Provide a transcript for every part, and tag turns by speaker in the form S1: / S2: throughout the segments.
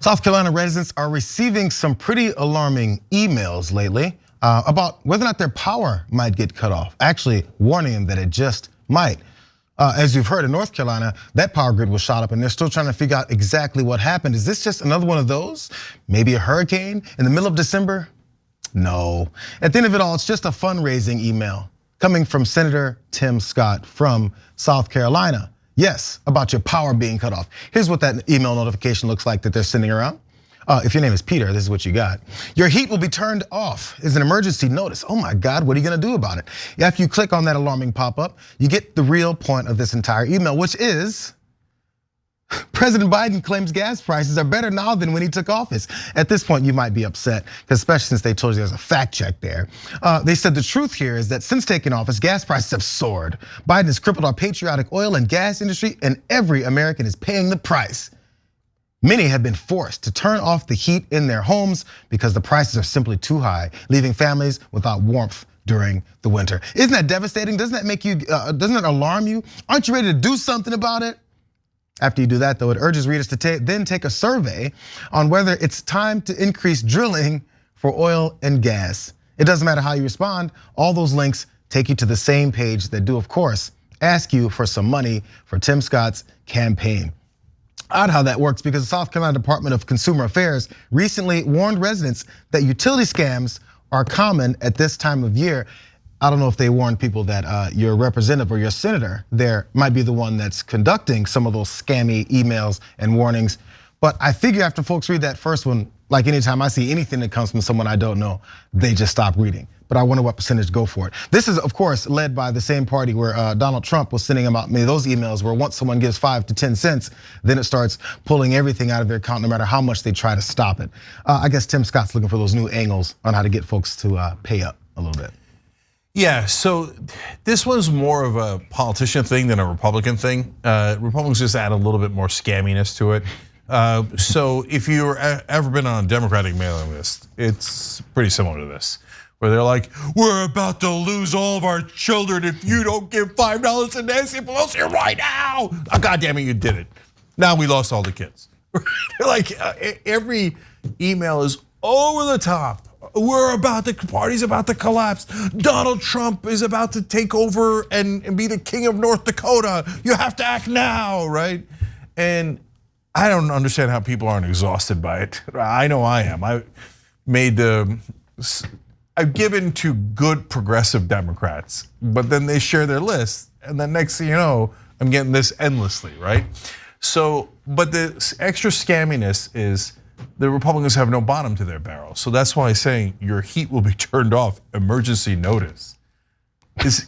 S1: South Carolina residents are receiving some pretty alarming emails lately about whether or not their power might get cut off, actually warning them that it just might. As you've heard in North Carolina, that power grid was shot up and they're still trying to figure out exactly what happened. Is this just another one of those? Maybe a hurricane in the middle of December? No. At the end of it all, it's just a fundraising email coming from Senator Tim Scott from South Carolina. Yes, about your power being cut off. Here's what that email notification looks like that they're sending around. If your name is Peter, this is what you got. Your heat will be turned off is an emergency notice. Oh my God, what are you gonna do about it? After you click on that alarming pop-up, you get the real point of this entire email, which is President Biden claims gas prices are better now than when he took office. At this point, you might be upset, especially since they told you there's a fact check there. They said the truth here is that since taking office, gas prices have soared. Biden has crippled our patriotic oil and gas industry, and every American is paying the price. Many have been forced to turn off the heat in their homes because the prices are simply too high, leaving families without warmth during the winter. Isn't that devastating? Doesn't that make you, doesn't that alarm you? Aren't you ready to do something about it? After you do that though, it urges readers to then take a survey on whether it's time to increase drilling for oil and gas. It doesn't matter how you respond, all those links take you to the same page that do, of course, ask you for some money for Tim Scott's campaign. Odd how that works because the South Carolina Department of Consumer Affairs recently warned residents that utility scams are common at this time of year. I don't know if they warned people that your representative or your senator there might be the one that's conducting some of those scammy emails and warnings. But I figure after folks read that first one, like anytime I see anything that comes from someone I don't know, they just stop reading. But I wonder what percentage go for it. This is, of course, led by the same party where Donald Trump was sending them out many of those emails where once someone gives 5 to 10 cents, then it starts pulling everything out of their account no matter how much they try to stop it. I guess Tim Scott's looking for those new angles on how to get folks to pay up a little bit.
S2: Yeah, so this was more of a politician thing than a Republican thing. Republicans just add a little bit more scamminess to it. So if you've ever been on a Democratic mailing list, it's pretty similar to this, where they're like, we're about to lose all of our children if you don't give $5 to Nancy Pelosi right now. Oh, God damn it, you did it. Now we lost all the kids. Like every email is over the top. Party's about to collapse. Donald Trump is about to take over and be the king of North Dakota. You have to act now, right? And I don't understand how people aren't exhausted by it. I know I am. I've given to good progressive Democrats, but then they share their list, and then next thing you know, I'm getting this endlessly, right? So, but the extra scamminess is the Republicans have no bottom to their barrel. So that's why I'm saying your heat will be turned off, emergency notice, is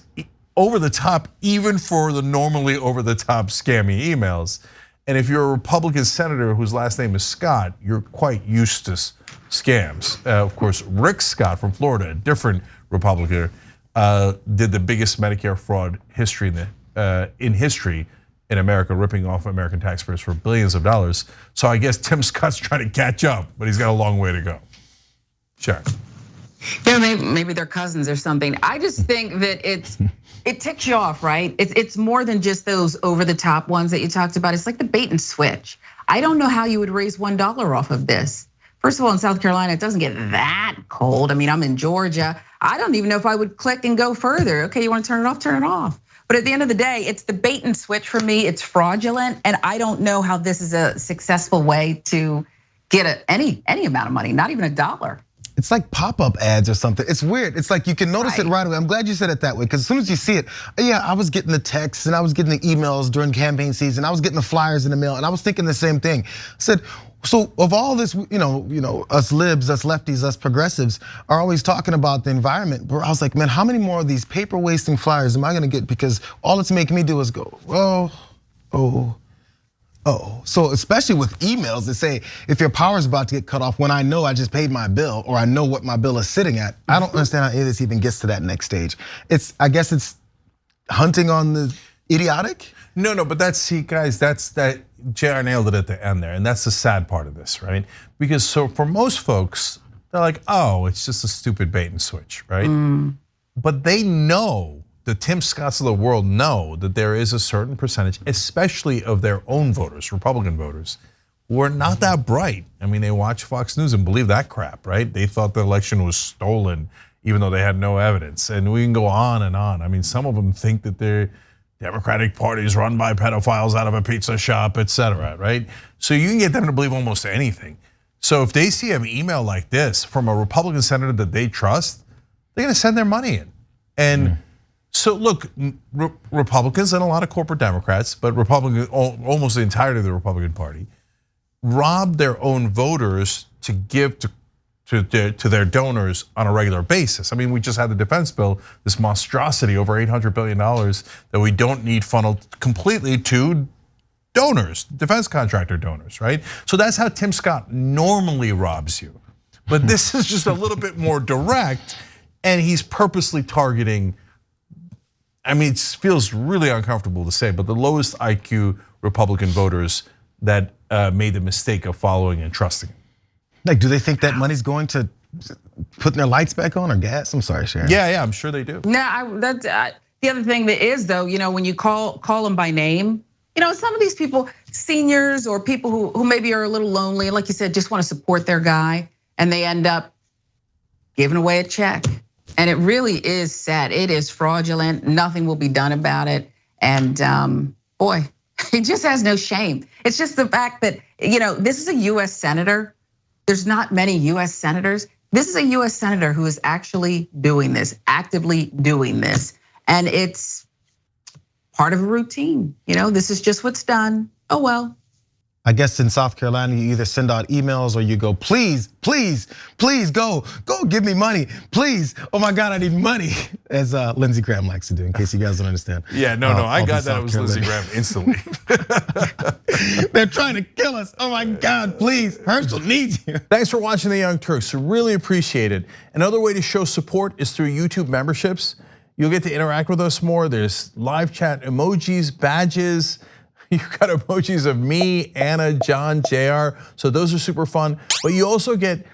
S2: over the top, even for the normally over the top scammy emails. And if you're a Republican senator whose last name is Scott, you're quite used to scams. Of course, Rick Scott from Florida, a different Republican, did the biggest Medicare fraud history in history in America, ripping off American taxpayers for billions of dollars. So I guess Tim Scott's trying to catch up, but he's got a long way to go. Sure.
S3: Yeah, maybe they're cousins or something. I just think that it ticks you off, right? It's more than just those over the top ones that you talked about. It's like the bait and switch. I don't know how you would raise $1 off of this. First of all, in South Carolina, it doesn't get that cold. I mean, I'm in Georgia. I don't even know if I would click and go further. Okay, you want to turn it off, turn it off. But at the end of the day, it's the bait and switch for me. It's fraudulent, and I don't know how this is a successful way to get any amount of money, not even $1.
S1: It's like pop-up ads or something. It's weird. It's like you can notice it right away. I'm glad you said it that way, because as soon as you see it, yeah, I was getting the texts and I was getting the emails during campaign season. I was getting the flyers in the mail, and I was thinking the same thing. I said, so of all this, us libs, us lefties, us progressives are always talking about the environment. But I was like, man, how many more of these paper wasting flyers am I gonna get? Because all it's making me do is go, oh. So especially with emails that say, if your power's about to get cut off when I know I just paid my bill or I know what my bill is sitting at, I don't understand how any of this even gets to that next stage. I guess it's hunting on the idiotic?
S2: No, but guys, that JR nailed it at the end there, and that's the sad part of this, right? Because so for most folks, they're like, oh, it's just a stupid bait and switch, right? But they know, the Tim Scotts of the world know that there is a certain percentage, especially of their own voters, Republican voters, were not that bright. I mean, they watch Fox News and believe that crap, right? They thought the election was stolen, even though they had no evidence. And we can go on and on. I mean, some of them think that the Democratic Party is run by pedophiles out of a pizza shop, et cetera, right? So you can get them to believe almost anything. So if they see an email like this from a Republican senator that they trust, they're gonna send their money in. And so look, Republicans and a lot of corporate Democrats, but Republicans, almost the entirety of the Republican Party, rob their own voters to give to their donors on a regular basis. I mean, we just had the defense bill, this monstrosity over $800 billion that we don't need funneled completely to donors, defense contractor donors, right? So that's how Tim Scott normally robs you. But this is just a little bit more direct, and he's purposely targeting, I mean, it feels really uncomfortable to say, but the lowest IQ Republican voters that made the mistake of following and trusting him.
S1: Like, do they think that money's going to putting their lights back on or gas? I'm sorry, Sharon.
S2: Yeah, I'm sure they do.
S3: No, that's the other thing that is though, when you call them by name, some of these people, seniors or people who maybe are a little lonely, like you said, just want to support their guy, and they end up giving away a check. And it really is sad. It is fraudulent. Nothing will be done about it. And boy, he just has no shame. It's just the fact that, this is a US senator. There's not many US senators. This is a US senator who is actually doing this, actively doing this. And it's part of a routine. This is just what's done. Oh well.
S1: I guess in South Carolina, you either send out emails or you go, please, please, please go give me money, please. Oh my God, I need money, as Lindsey Graham likes to do, in case you guys don't understand.
S2: Yeah, no, I got that. It was Lindsey Graham instantly.
S1: They're trying to kill us. Oh my God, please, Herschel needs you.
S2: Thanks for watching The Young Turks, really appreciate it. Another way to show support is through YouTube memberships. You'll get to interact with us more. There's live chat emojis, badges. You got emojis of me, Anna, John, JR. So those are super fun. But you also get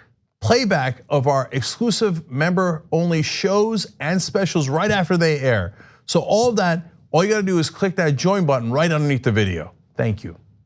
S2: playback of our exclusive member-only shows and specials right after they air. So all of that, all you gotta do is click that join button right underneath the video. Thank you.